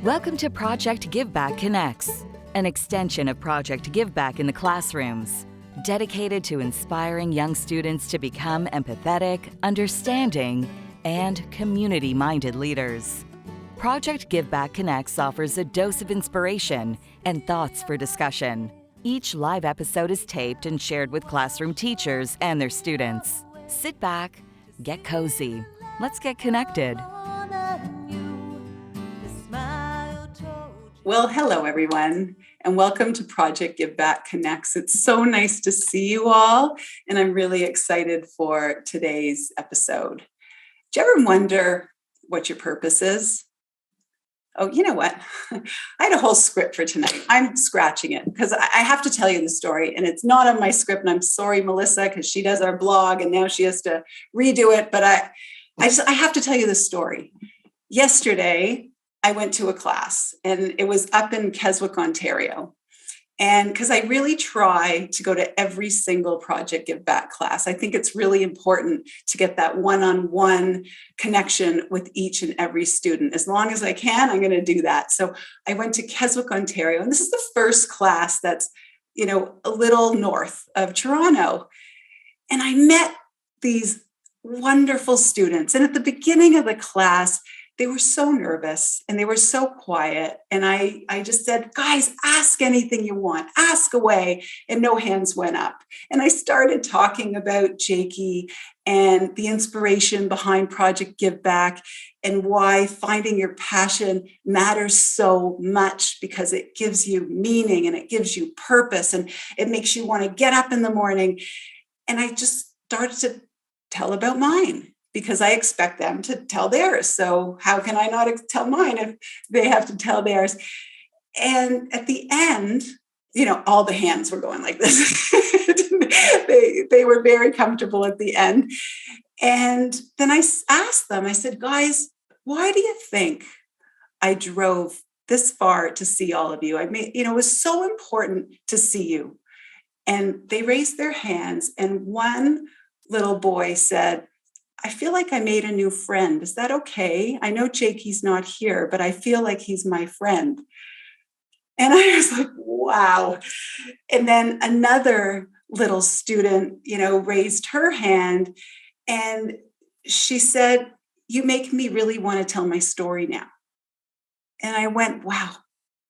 Welcome to Project Give Back Connects, an extension of Project Give Back in the classrooms, dedicated to inspiring young students to become empathetic, understanding, and community-minded leaders. Project Give Back Connects offers a dose of inspiration and thoughts for discussion. Each live episode is taped and shared with classroom teachers and their students. Sit back, get cozy, let's get connected. Well, hello, everyone, and welcome to Project Give Back Connects. It's so nice to see you all, and I'm really excited for today's episode. Do you ever wonder what your purpose is? Oh, you know what? I had a whole script for tonight. I'm scratching it because I have to tell you the story, and it's not on my script, and I'm sorry, Melissa, because she does our blog, and now she has to redo it, but I have to tell you the story. Yesterday, I went to a class and it was up in Keswick, Ontario. And because I really try to go to every single Project Give Back class, I think it's really important to get that one-on-one connection with each and every student. As long as I can, I'm going to do that. So I went to Keswick, Ontario, and this is the first class that's, a little north of Toronto. And I met these wonderful students. And at the beginning of the class, they were so nervous and they were so quiet. And I just said, guys, ask anything you want, ask away. And no hands went up. And I started talking about Jakey and the inspiration behind Project Give Back and why finding your passion matters so much, because it gives you meaning and it gives you purpose and it makes you want to get up in the morning. And I just started to tell about mine, because I expect them to tell theirs. So how can I not tell mine if they have to tell theirs? And at the end, all the hands were going like this. they were very comfortable at the end. And then I asked them, I said, guys, why do you think I drove this far to see all of you? It was so important to see you. And they raised their hands. And one little boy said, I feel like I made a new friend. Is that okay? I know Jakey's not here, but I feel like he's my friend. And I was like, wow. And then another little student, raised her hand and she said, you make me really want to tell my story now. And I went, wow,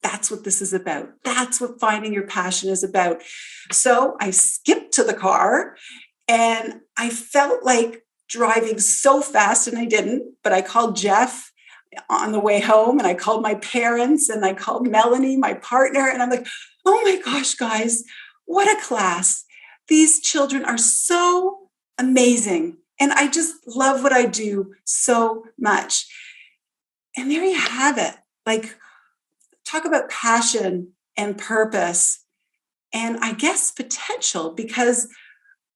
that's what this is about. That's what finding your passion is about. So I skipped to the car and I felt like driving so fast, and I didn't, but I called Jeff on the way home, and I called my parents, and I called Melanie, my partner, and I'm like, oh my gosh, guys, what a class. These children are so amazing, and I just love what I do so much. And there you have it. Like, talk about passion and purpose, and I guess potential, because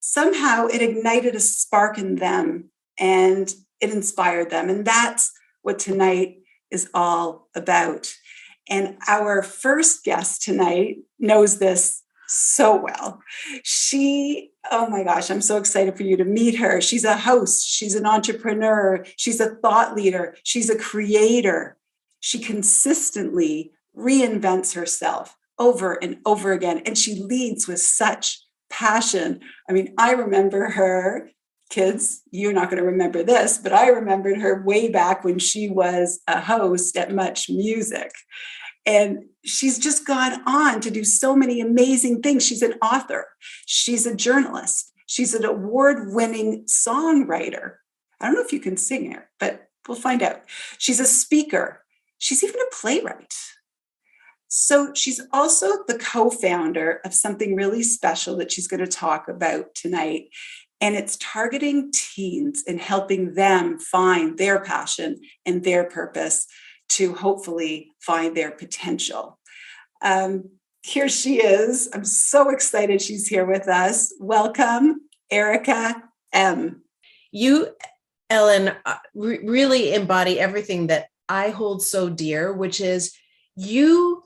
somehow it ignited a spark in them and it inspired them. And that's what tonight is all about. And our first guest tonight knows this so well. Oh my gosh, I'm so excited for you to meet her. She's a host. She's an entrepreneur. She's a thought leader. She's a creator. She consistently reinvents herself over and over again. And she leads with such passion. I remember her, kids, you're not going to remember this, but I remembered her way back when she was a host at Much Music. And she's just gone on to do so many amazing things. She's an author. She's a journalist. She's an award-winning songwriter. I don't know if you can sing her, but we'll find out. She's a speaker. She's even a playwright. So she's also the co-founder of something really special that she's going to talk about tonight. And it's targeting teens and helping them find their passion and their purpose to hopefully find their potential. Here she is. I'm so excited she's here with us. Welcome, Erica Ehm. You, Ellen, really embody everything that I hold so dear, which is you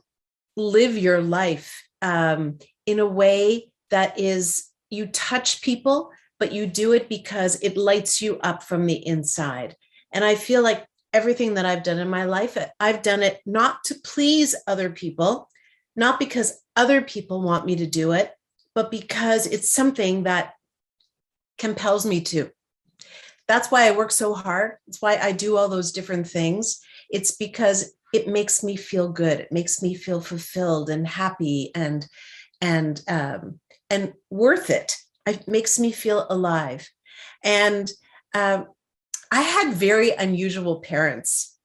live your life in a way that is, you touch people, but you do it because it lights you up from the inside. And I feel like everything that I've done in my life, I've done it not to please other people, not because other people want me to do it, but because it's something that compels me to. That's why I work so hard. It's why I do all those different things. It's because it makes me feel good. It makes me feel fulfilled and happy and worth it. It makes me feel alive. And I had very unusual parents.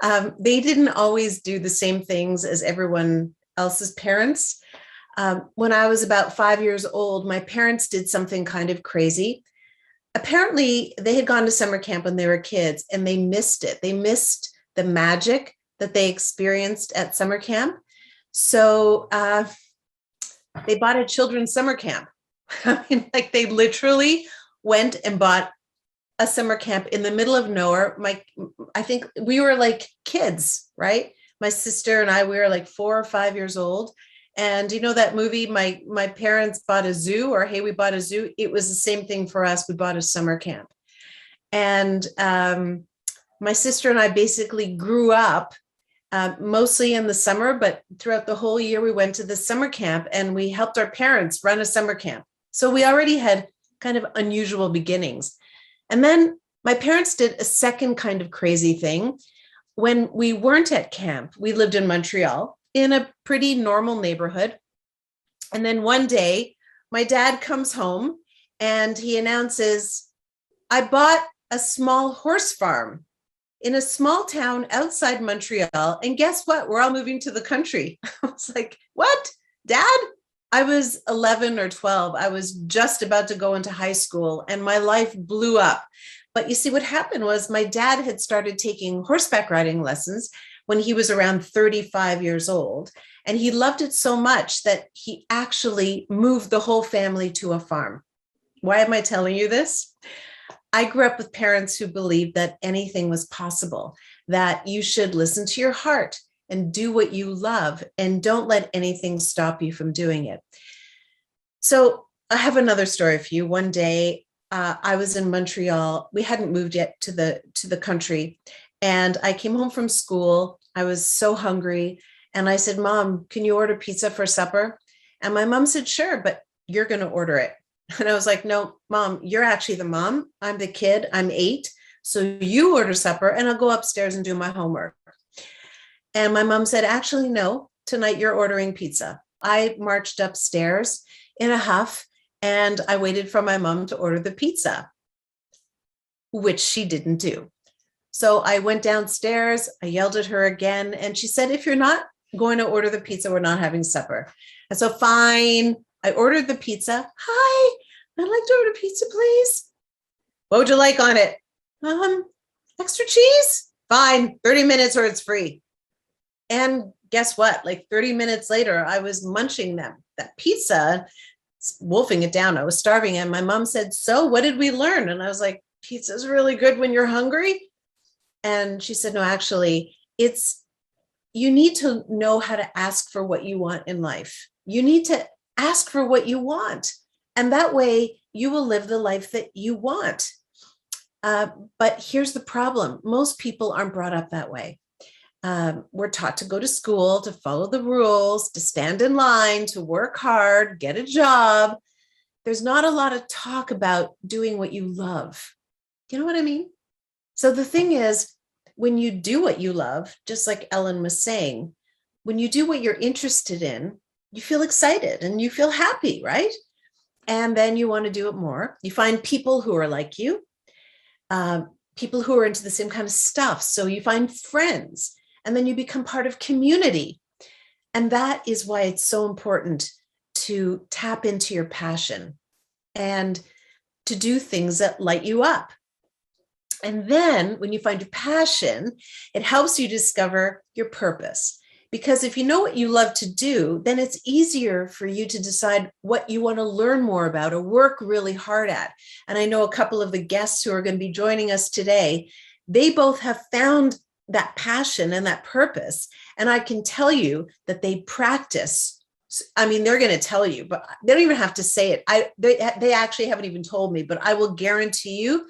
They didn't always do the same things as everyone else's parents. When I was about 5 years old, my parents did something kind of crazy. Apparently, they had gone to summer camp when they were kids and they missed it. They missed the magic that they experienced at summer camp. So they bought a children's summer camp. I mean, like they literally went and bought a summer camp in the middle of nowhere. I think we were like kids, right? My sister and I, we were like 4 or 5 years old. And you know that movie, my parents bought a zoo, or hey, we bought a zoo. It was the same thing for us. We bought a summer camp. And my sister and I basically grew up mostly in the summer, but throughout the whole year, we went to the summer camp and we helped our parents run a summer camp. So we already had kind of unusual beginnings. And then my parents did a second kind of crazy thing. When we weren't at camp, we lived in Montreal in a pretty normal neighborhood. And then one day, my dad comes home and he announces, I bought a small horse farm in a small town outside Montreal. And guess what? We're all moving to the country. I was like, what, Dad? I was 11 or 12. I was just about to go into high school and my life blew up. But you see, what happened was my dad had started taking horseback riding lessons when he was around 35 years old. And he loved it so much that he actually moved the whole family to a farm. Why am I telling you this? I grew up with parents who believed that anything was possible, that you should listen to your heart and do what you love and don't let anything stop you from doing it. So I have another story for you. One day I was in Montreal. We hadn't moved yet to the country. And I came home from school. I was so hungry. And I said, Mom, can you order pizza for supper? And my mom said, sure, but you're going to order it. And I was like, no, Mom, you're actually the mom. I'm the kid. I'm 8. So you order supper and I'll go upstairs and do my homework. And my mom said, actually, no, tonight you're ordering pizza. I marched upstairs in a huff and I waited for my mom to order the pizza, which she didn't do. So I went downstairs, I yelled at her again, and she said, if you're not going to order the pizza, we're not having supper. And so fine, I ordered the pizza. Hi, I'd like to order pizza, please. What would you like on it? Extra cheese? Fine, 30 minutes or it's free. And guess what? Like 30 minutes later, I was munching that pizza, wolfing it down. I was starving. And my mom said, so what did we learn? And I was like, pizza's really good when you're hungry. And she said, no, actually, you need to know how to ask for what you want in life. You need to ask for what you want. And that way you will live the life that you want. But here's the problem. Most people aren't brought up that way. We're taught to go to school, to follow the rules, to stand in line, to work hard, get a job. There's not a lot of talk about doing what you love. You know what I mean? So the thing is, when you do what you love, just like Ellen was saying, when you do what you're interested in, you feel excited and you feel happy, right? And then you want to do it more. You find people who are like you, people who are into the same kind of stuff. So you find friends, and then you become part of community. And that is why it's so important to tap into your passion and to do things that light you up. And then when you find your passion, it helps you discover your purpose. Because if you know what you love to do, then it's easier for you to decide what you want to learn more about or work really hard at. And I know a couple of the guests who are going to be joining us today, they both have found that passion and that purpose. And I can tell you that they practice. I mean, they're going to tell you, but they don't even have to say it. They actually haven't even told me, but I will guarantee you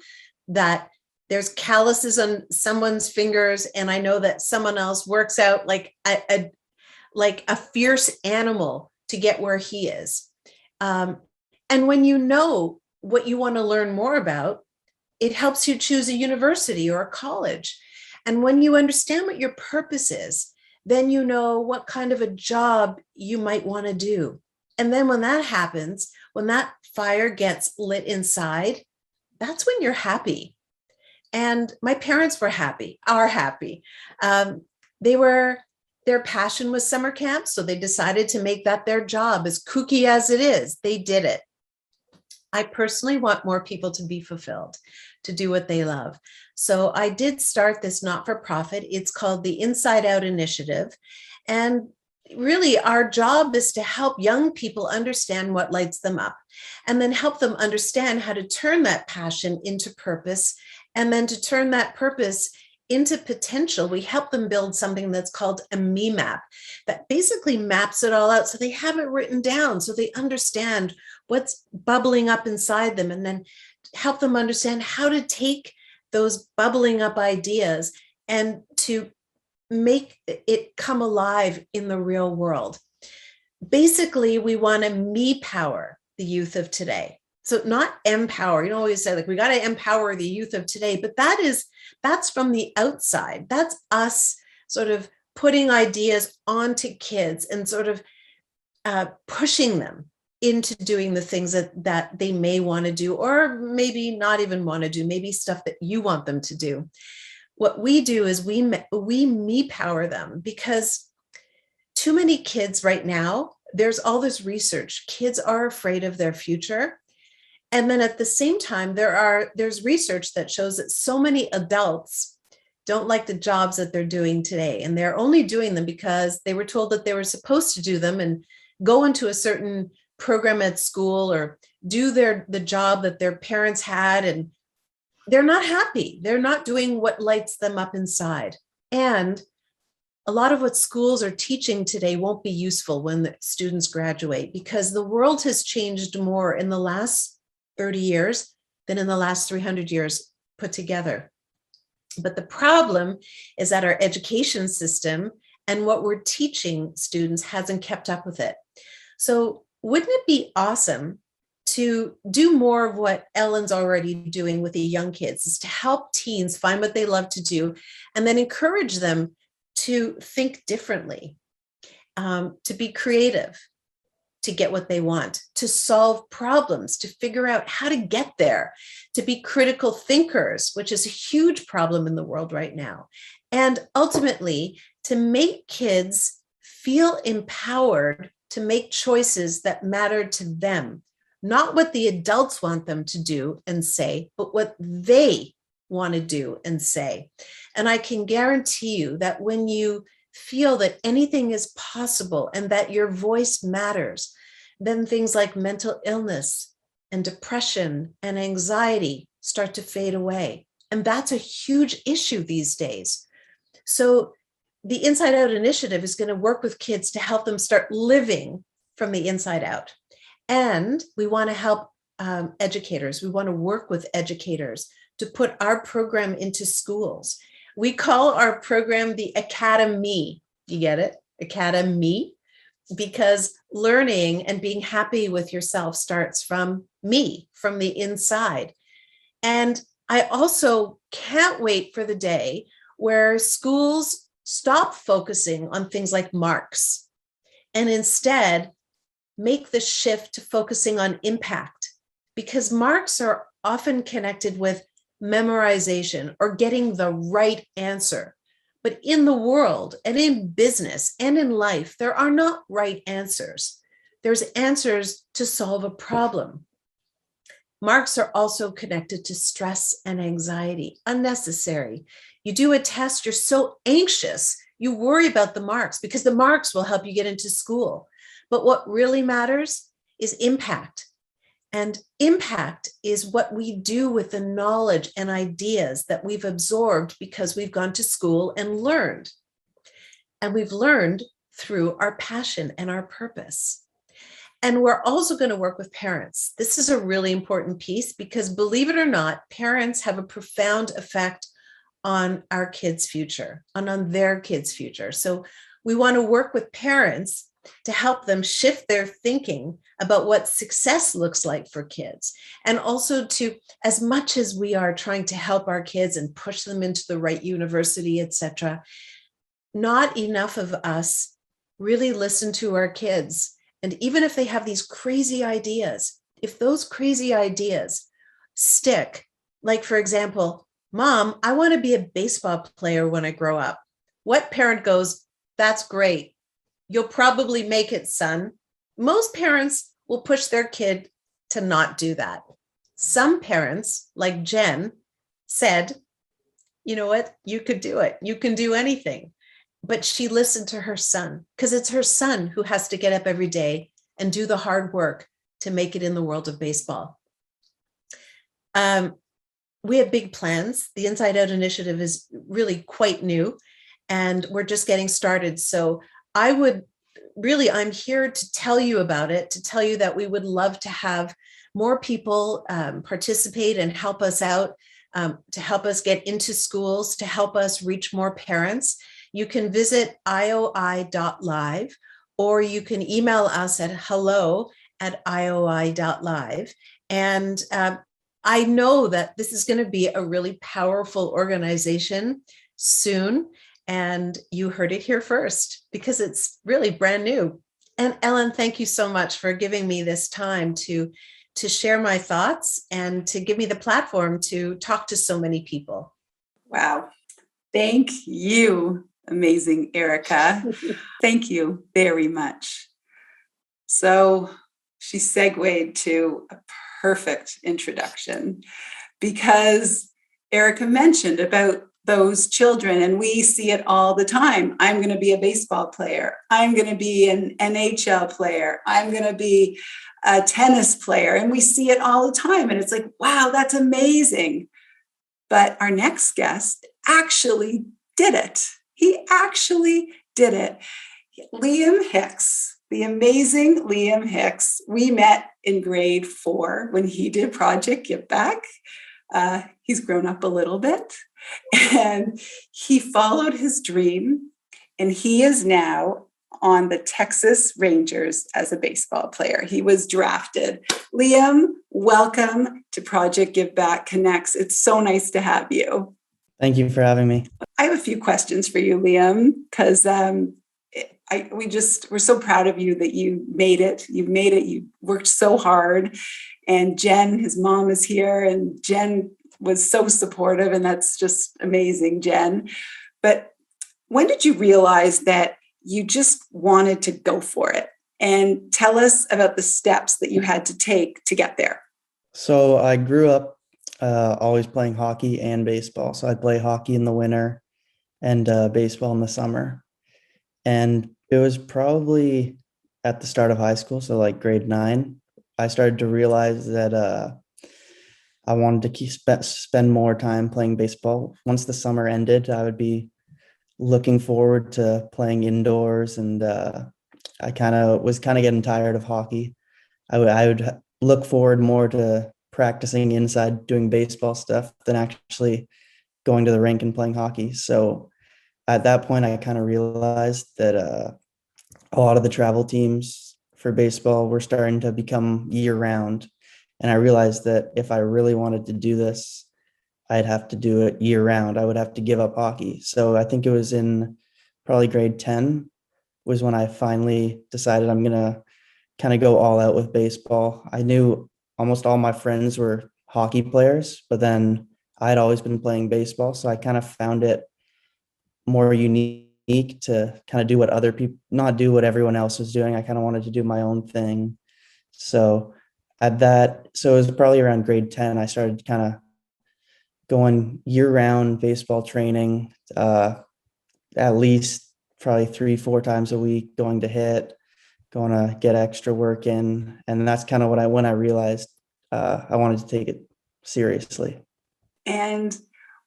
that there's calluses on someone's fingers, and I know that someone else works out like a fierce animal to get where he is. And when you know what you want to learn more about, it helps you choose a university or a college. And when you understand what your purpose is, then you know what kind of a job you might want to do. And then when that happens, when that fire gets lit inside, that's when you're happy. And my parents are happy. Their passion was summer camp, so they decided to make that their job. As kooky as it is, they did it. I personally want more people to be fulfilled, to do what they love. So I did start this not-for-profit. It's called the Inside Out Initiative. And really, our job is to help young people understand what lights them up, and then help them understand how to turn that passion into purpose, and then to turn that purpose into potential. We help them build something that's called a me map that basically maps it all out, so they have it written down, so they understand what's bubbling up inside them, and then help them understand how to take those bubbling up ideas and to make it come alive in the real world. Basically, we want to me power the youth of today. So not empower, you know, always say like, we got to empower the youth of today, but that's from the outside. That's us sort of putting ideas onto kids and sort of pushing them into doing the things that they may want to do, or maybe not even want to do, maybe stuff that you want them to do. What we do is we me power them, because too many kids right now, there's all this research. Kids are afraid of their future. And then at the same time, there's research that shows that so many adults don't like the jobs that they're doing today. And they're only doing them because they were told that they were supposed to do them and go into a certain program at school or do the job that their parents had. And they're not happy. They're not doing what lights them up inside. And a lot of what schools are teaching today won't be useful when the students graduate, because the world has changed more in the last 30 years than in the last 300 years put together. But the problem is that our education system and what we're teaching students hasn't kept up with it. So wouldn't it be awesome to do more of what Ellen's already doing with the young kids, is to help teens find what they love to do and then encourage them to think differently, to be creative, to get what they want, to solve problems, to figure out how to get there, to be critical thinkers, which is a huge problem in the world right now. And ultimately, to make kids feel empowered to make choices that matter to them, not what the adults want them to do and say, but what they want to do and say. And I can guarantee you that when you feel that anything is possible and that your voice matters, then things like mental illness and depression and anxiety start to fade away. And that's a huge issue these days. So the Inside Out Initiative is going to work with kids to help them start living from the inside out. And we want to help educators. We want to work with educators to put our program into schools. We call our program the Academy. You get it? Academy. Because learning and being happy with yourself starts from me, from the inside. And I also can't wait for the day where schools stop focusing on things like marks and instead make the shift to focusing on impact, because marks are often connected with memorization or getting the right answer. But in the world and in business and in life, there are not right answers. There's answers to solve a problem. Marks are also connected to stress and anxiety, unnecessary. You do a test, you're so anxious, you worry about the marks because the marks will help you get into school. But what really matters is impact. And impact is what we do with the knowledge and ideas that we've absorbed because we've gone to school and learned. And we've learned through our passion and our purpose. And we're also going to work with parents. This is a really important piece because, believe it or not, parents have a profound effect on our kids' future, on their kids' future. So we want to work with parents to help them shift their thinking about what success looks like for kids. And also to, as much as we are trying to help our kids and push them into the right university, etc., not enough of us really listen to our kids. And even if they have these crazy ideas, if those crazy ideas stick, like, for example, Mom, I want to be a baseball player when I grow up. What parent goes, that's great. You'll probably make it, son. Most parents will push their kid to not do that. Some parents, like Jen, said, you know what, you could do it. You can do anything. But she listened to her son, because it's her son who has to get up every day and do the hard work to make it in the world of baseball. We have big plans. The Inside Out initiative is really quite new, and we're just getting started. So I'm here to tell you about it, to tell you that we would love to have more people participate and help us out, to help us get into schools, to help us reach more parents. You can visit ioi.live, or you can email us at hello@ioi.live. And I know that this is going to be a really powerful organization soon. And you heard it here first, because it's really brand new. And Ellen, thank you so much for giving me this time to share my thoughts and to give me the platform to talk to so many people. Wow. Thank you. Amazing, Erica. Thank you very much. So she segued to a perfect introduction, because Erica mentioned about those children, and we see it all the time. I'm going to be a baseball player. I'm going to be an NHL player. I'm going to be a tennis player. And we see it all the time. And it's like, wow, that's amazing. But our next guest actually did it. He actually did it. Liam Hicks, the amazing Liam Hicks. We met in grade 4 when he did Project Give Back. He's grown up a little bit, and he followed his dream, and he is now on the Texas Rangers as a baseball player. He was drafted. Liam, welcome to Project Give Back Connects. It's so nice to have you. Thank you for having me. I have a few questions for you, Liam, because we're so proud of you that you made it. You've made it. You worked so hard. And Jen, his mom, is here, and Jen was so supportive, and that's just amazing, Jen. But when did you realize that you just wanted to go for it? And tell us about the steps that you had to take to get there. So I grew up always playing hockey and baseball. So I'd play hockey in the winter and baseball in the summer. And it was probably at the start of high school, so like grade 9, I started to realize that I wanted to spend more time playing baseball. Once the summer ended, I would be looking forward to playing indoors, and I was getting tired of hockey. I would look forward more to practicing inside doing baseball stuff than actually going to the rink and playing hockey. So at that point, I kind of realized that a lot of the travel teams for baseball were starting to become year round. And I realized that if I really wanted to do this, I'd have to do it year round. I would have to give up hockey. So I think it was in probably grade 10 was when I finally decided I'm going to kind of go all out with baseball. I knew almost all my friends were hockey players, but then I had always been playing baseball. So I kind of found it more unique to kind of do what other people, not do what everyone else was doing. I kind of wanted to do my own thing. So it was probably around grade 10, I started kind of going year-round baseball training, at least probably 3-4 times a week, going to hit, going to get extra work in. And that's kind of when I realized I wanted to take it seriously. And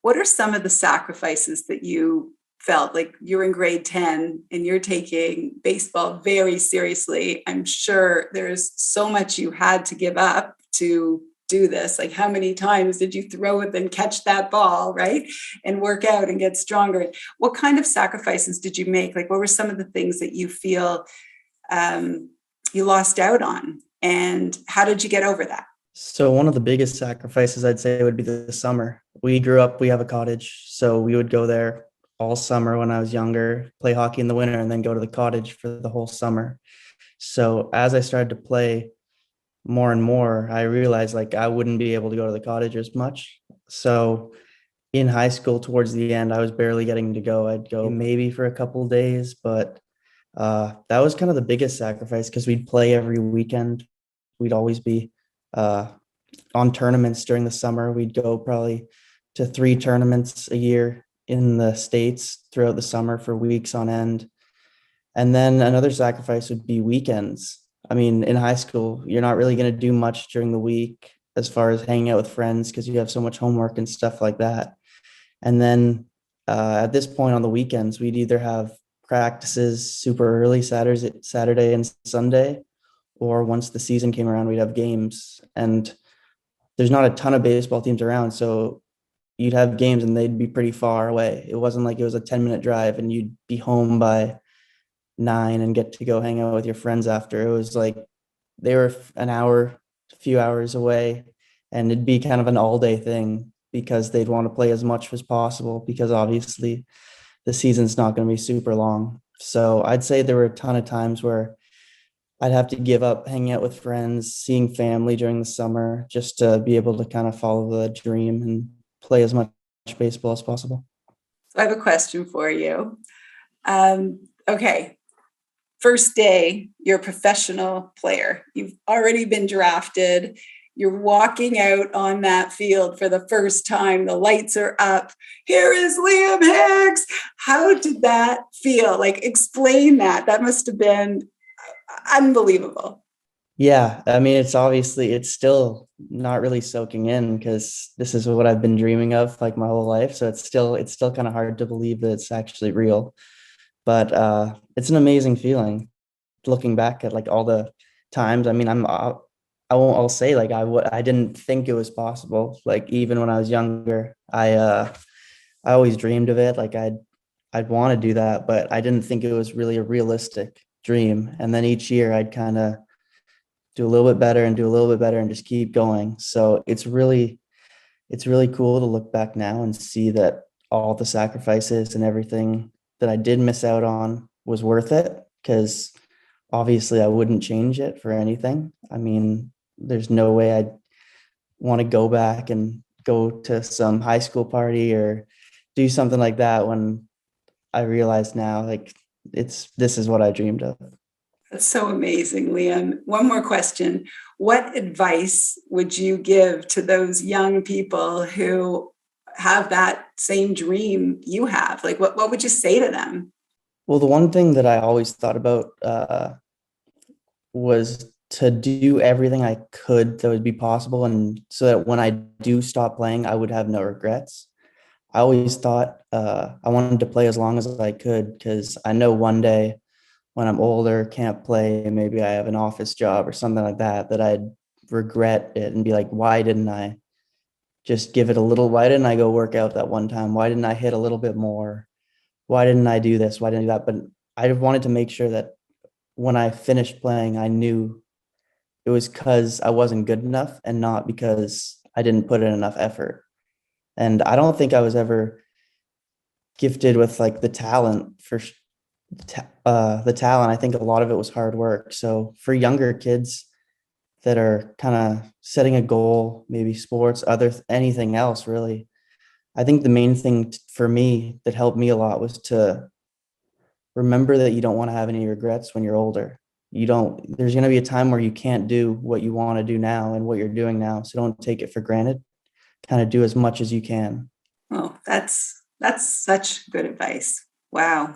what are some of the sacrifices that you felt like you're in grade 10 and you're taking baseball very seriously. I'm sure there's so much you had to give up to do this. Like, how many times did you throw it and catch that ball, right? And work out and get stronger? What kind of sacrifices did you make? Like, what were some of the things that you feel you lost out on? And how did you get over that? So one of the biggest sacrifices I'd say would be the summer. We grew up, we have a cottage, so we would go there all summer when I was younger, play hockey in the winter, and then go to the cottage for the whole summer. So as I started to play more and more, I realized like I wouldn't be able to go to the cottage as much. So in high school, towards the end, I was barely getting to go. I'd go maybe for a couple of days, but that was kind of the biggest sacrifice because we'd play every weekend. We'd always be on tournaments during the summer. We'd go probably to 3 tournaments a year in the States throughout the summer for weeks on end. And then another sacrifice would be weekends. I mean, in high school, you're not really going to do much during the week as far as hanging out with friends because you have so much homework and stuff like that. And then at this point on the weekends, we'd either have practices super early Saturday and Sunday, or once the season came around, we'd have games. And there's not a ton of baseball teams around, so you'd have games and they'd be pretty far away. It wasn't like it was a 10-minute drive and you'd be home by 9 and get to go hang out with your friends after. It was like they were an hour, a few hours away, and it'd be kind of an all-day thing because they'd want to play as much as possible because obviously the season's not going to be super long. So I'd say there were a ton of times where I'd have to give up hanging out with friends, seeing family during the summer, just to be able to kind of follow the dream and play as much baseball as possible. So I have a question for you. Okay. First day, you're a professional player. You've already been drafted. You're walking out on that field for the first time. The lights are up. Here is Liam Hicks. How did that feel? Like, explain that. That must have been unbelievable. Yeah, I mean, it's still not really soaking in because this is what I've been dreaming of like my whole life. So it's still kind of hard to believe that it's actually real. But it's an amazing feeling looking back at like all the times. I mean, I'll say like I didn't think it was possible. Like even when I was younger, I always dreamed of it. Like I'd want to do that, but I didn't think it was really a realistic dream. And then each year I'd kind of do a little bit better and do a little bit better and just keep going. So it's really cool to look back now and see that all the sacrifices and everything that I did miss out on was worth it, because obviously I wouldn't change it for anything. I mean, there's no way I'd want to go back and go to some high school party or do something like that when I realize now, like, this is what I dreamed of. That's so amazing, Liam. One more question. What advice would you give to those young people who have that same dream you have? Like, what would you say to them? Well, the one thing that I always thought about was to do everything I could that would be possible, and so that when I do stop playing, I would have no regrets. I always thought I wanted to play as long as I could, because I know one day when I'm older, can't play, maybe I have an office job or something like that, that I'd regret it and be like, why didn't I just give it a little? Why didn't I go work out that one time? Why didn't I hit a little bit more? Why didn't I do this? Why didn't I do that? But I wanted to make sure that when I finished playing, I knew it was because I wasn't good enough and not because I didn't put in enough effort. And I don't think I was ever gifted with like the talent for the talent. I think a lot of it was hard work. So for younger kids that are kind of setting a goal, maybe sports, anything else really, I think the main thing for me that helped me a lot was to remember that you don't want to have any regrets when you're older. There's going to be a time where you can't do what you want to do now and what you're doing now. So don't take it for granted. Kind of do as much as you can. Oh, that's such good advice. Wow.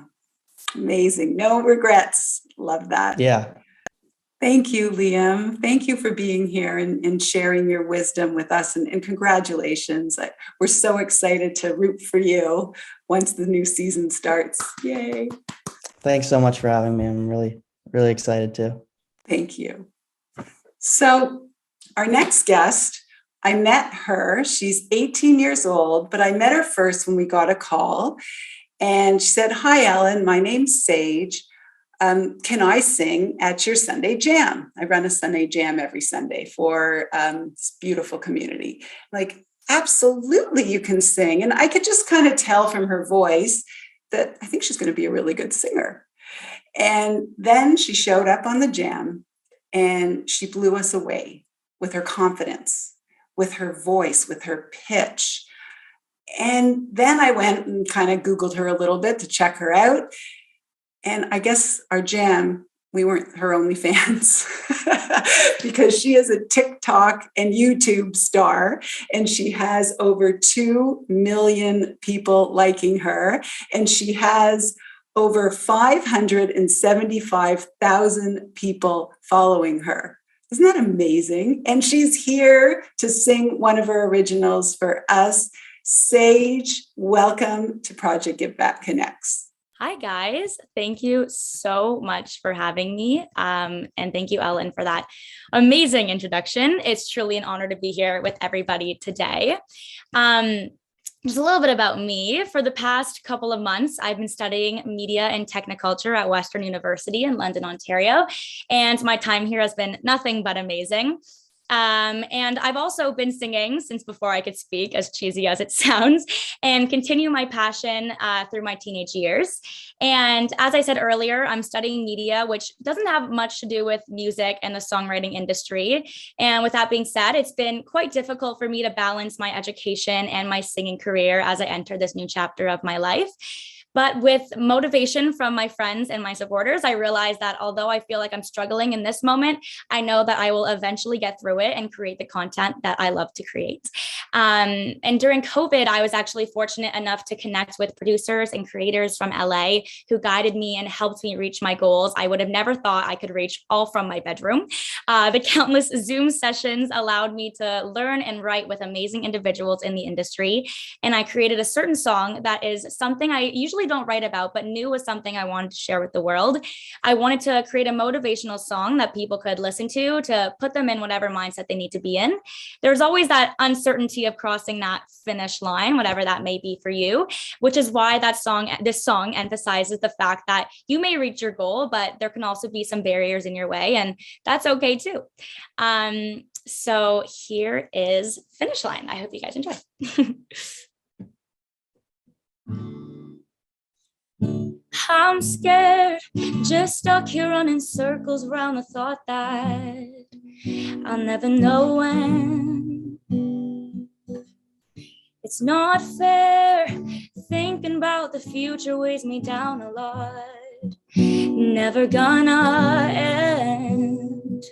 Amazing. No regrets. Love that. Yeah. Thank you, Liam. Thank you for being here and sharing your wisdom with us. And congratulations. We're so excited to root for you once the new season starts. Yay. Thanks so much for having me. I'm really, really excited too. Thank you. So our next guest, I met her. She's 18 years old, but I met her first when we got a call. And she said, "Hi, Ellen, my name's Sage. Can I sing at your Sunday Jam? I run a Sunday Jam every Sunday for this beautiful community." Like, absolutely, you can sing. And I could just kind of tell from her voice that I think she's going to be a really good singer. And then she showed up on the Jam and she blew us away with her confidence, with her voice, with her pitch. And then I went and kind of Googled her a little bit to check her out. And I guess our Jam, we weren't her only fans because she is a TikTok and YouTube star, and she has over 2 million people liking her, and she has over 575,000 people following her. Isn't that amazing? And she's here to sing one of her originals for us. Sage, welcome to Project Give Back Connects. Hi, guys. Thank you so much for having me. And thank you, Ellen, for that amazing introduction. It's truly an honor to be here with everybody today. Just a little bit about me. For the past couple of months, I've been studying media and technoculture at Western University in London, Ontario. And my time here has been nothing but amazing. And I've also been singing since before I could speak, as cheesy as it sounds, and continue my passion through my teenage years. And as I said earlier, I'm studying media, which doesn't have much to do with music and the songwriting industry. And with that being said, it's been quite difficult for me to balance my education and my singing career as I enter this new chapter of my life. But with motivation from my friends and my supporters, I realized that although I feel like I'm struggling in this moment, I know that I will eventually get through it and create the content that I love to create. And during COVID, I was actually fortunate enough to connect with producers and creators from LA who guided me and helped me reach my goals I would have never thought I could reach, all from my bedroom. The countless Zoom sessions allowed me to learn and write with amazing individuals in the industry. And I created a certain song that is something I usually don't write about, but knew was something I wanted to share with the world. I wanted to create a motivational song that people could listen to put them in whatever mindset they need to be in. There's always that uncertainty of crossing that finish line, whatever that may be for you, which is why this song emphasizes the fact that you may reach your goal, but there can also be some barriers in your way, and that's okay too. So here is Finish Line. I hope you guys enjoy. I'm scared, just stuck here running circles around the thought that I'll never know when. It's not fair, thinking about the future weighs me down a lot. Never gonna end.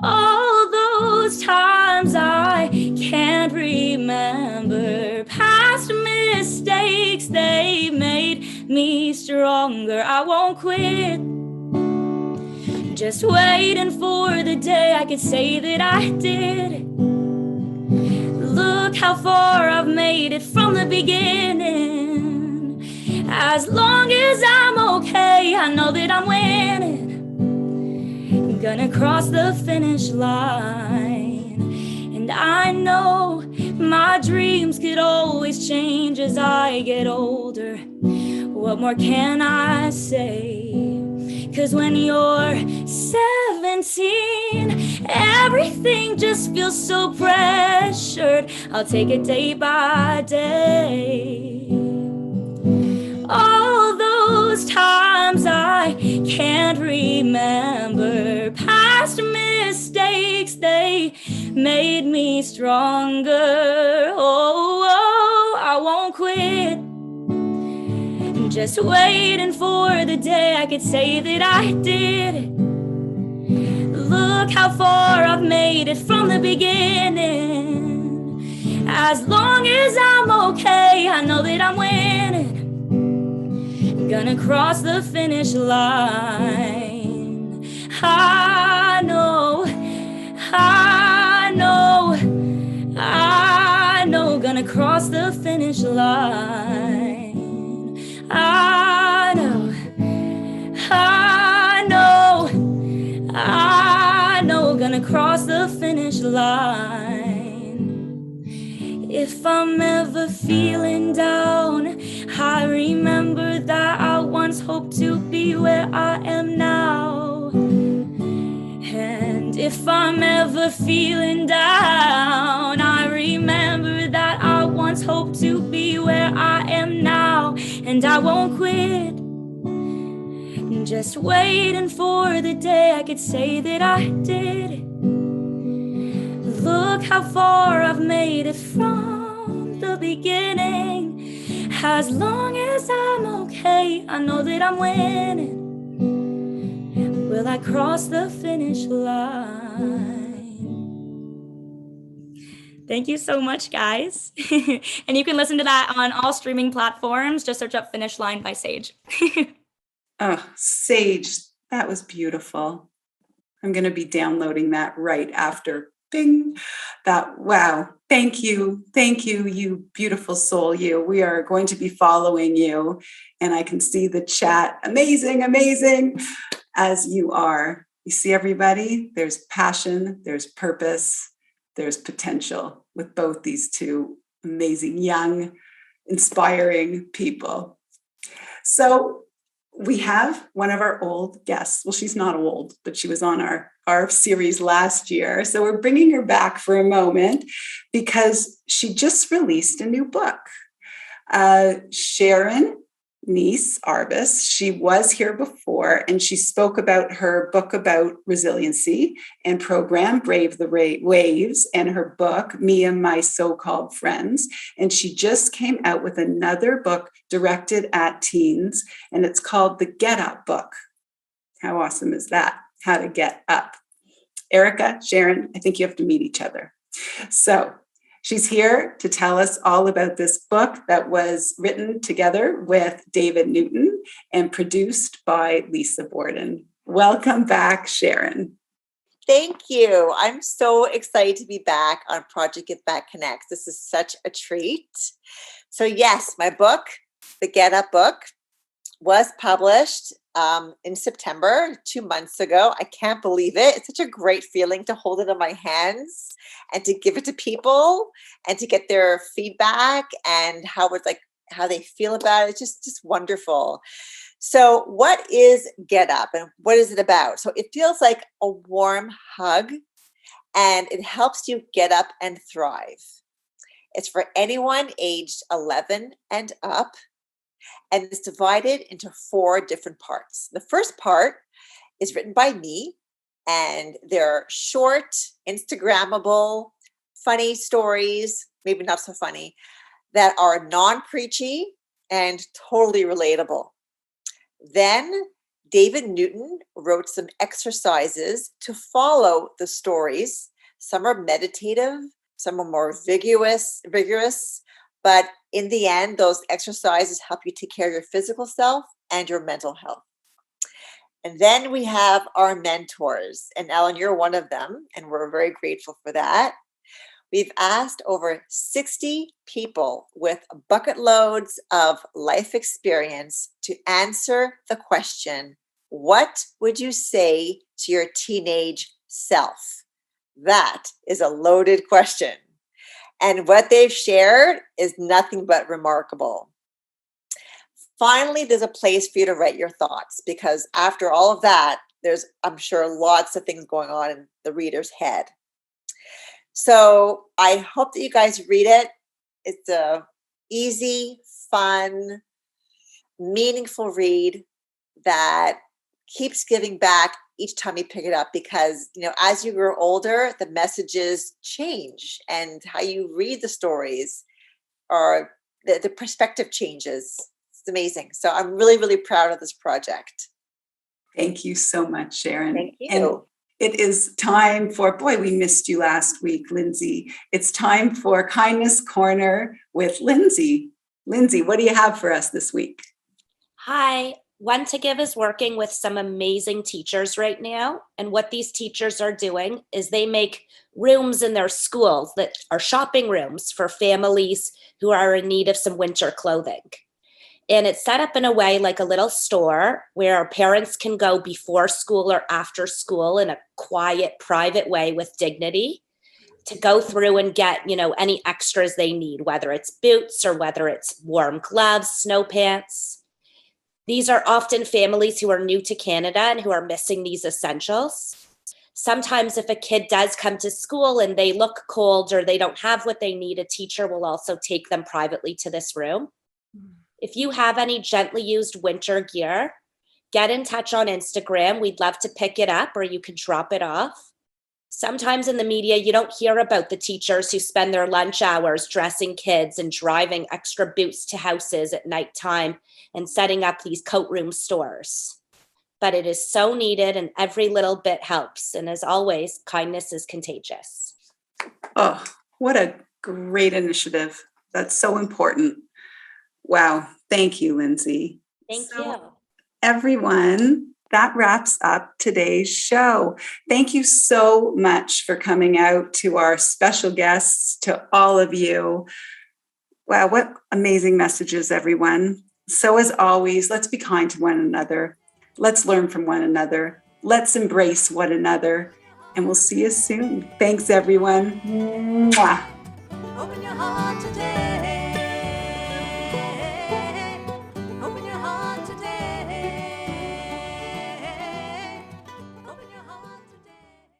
All those times I can't remember, past mistakes, they made me stronger. I won't quit, just waiting for the day I could say that I did it. Look how far I've made it from the beginning. As long as I'm okay, I know that I'm winning. Gonna cross the finish line. And I know my dreams could always change as I get older. What more can I say? 'Cause when you're 17, everything just feels so pressured. I'll take it day by day. All those times I can't remember, past mistakes, they made me stronger. Oh, I won't quit, just waiting for the day I could say that I did it. Look how far I've made it from the beginning. As long as I'm okay, I know that I'm winning. Gonna cross the finish line. I know, gonna cross the finish line. line. If I'm ever feeling down, I remember that I once hoped to be where I am now. And if I'm ever feeling down, I remember that I once hoped to be where I am now. And I won't quit, just waiting for the day I could say that I did. Look how far I've made it from the beginning. As long as I'm okay, I know that I'm winning. Will I cross the finish line? Thank you so much, guys. And you can listen to that on all streaming platforms. Just search up Finish Line by Sage. Oh, Sage, that was beautiful. I'm going to be downloading that right after. Bing. Wow. Thank you. Thank you, you beautiful soul, you. We are going to be following you. And I can see the chat. Amazing, amazing, as you are. You see, everybody, there's passion, there's purpose, there's potential with both these two amazing, young, inspiring people. So we have one of our old guests. Well, she's not old, but she was on our series last year. So we're bringing her back for a moment because she just released a new book. Sharon Arbess, she was here before, and she spoke about her book about resiliency and program Brave the Waves, and her book, Me and My So-Called Friends. And she just came out with another book directed at teens, and it's called The Get Up Book. How awesome is that? How to get up. Erica, Sharon, I think you have to meet each other. So she's here to tell us all about this book that was written together with David Newton and produced by Lisa Borden. Welcome back, Sharon. Thank you. I'm so excited to be back on Project Give Back Connects. This is such a treat. So yes, my book, The Get Up Book, was published in September, 2 months ago. I can't believe it. It's such a great feeling to hold it in my hands and to give it to people and to get their feedback and how they feel about it. It's just wonderful. So what is Get Up and what is it about? So it feels like a warm hug and it helps you get up and thrive. It's for anyone aged 11 and up. And it's divided into 4 different parts. The first part is written by me, and they're short, Instagrammable, funny stories, maybe not so funny, that are non-preachy and totally relatable. Then David Newton wrote some exercises to follow the stories. Some are meditative, some are more vigorous, but in the end, those exercises help you take care of your physical self and your mental health. And then we have our mentors, and Ellen, you're one of them, and we're very grateful for that. We've asked over 60 people with bucket loads of life experience to answer the question, what would you say to your teenage self? That is a loaded question. And what they've shared is nothing but remarkable. Finally, there's a place for you to write your thoughts, because after all of that, there's, I'm sure, lots of things going on in the reader's head. So I hope that you guys read it. It's a easy, fun, meaningful read that keeps giving back each time you pick it up, because, as you grow older, the messages change and how you read the stories or the perspective changes. It's amazing. So I'm really, really proud of this project. Thank you so much, Sharon. Thank you. And it is time for, we missed you last week, Lindsay. It's time for Kindness Corner with Lindsay. Lindsay, what do you have for us this week? Hi. One to Give is working with some amazing teachers right now. And what these teachers are doing is they make rooms in their schools that are shopping rooms for families who are in need of some winter clothing. And it's set up in a way like a little store where parents can go before school or after school in a quiet, private way with dignity. to go through and get, any extras they need, whether it's boots or whether it's warm gloves, snow pants. These are often families who are new to Canada and who are missing these essentials. Sometimes if a kid does come to school and they look cold or they don't have what they need, a teacher will also take them privately to this room. If you have any gently used winter gear, get in touch on Instagram. We'd love to pick it up, or you can drop it off. Sometimes in the media, you don't hear about the teachers who spend their lunch hours dressing kids and driving extra boots to houses at nighttime and setting up these coat room stores. But it is so needed, and every little bit helps. And as always, kindness is contagious. Oh, what a great initiative. That's so important. Wow. Thank you, Lindsay. Thank you. Everyone, that wraps up today's show. Thank you so much for coming out, to our special guests, to all of you. Wow, what amazing messages, everyone. So as always, let's be kind to one another. Let's learn from one another. Let's embrace one another. And we'll see you soon. Thanks, everyone. Mwah. Open your heart today.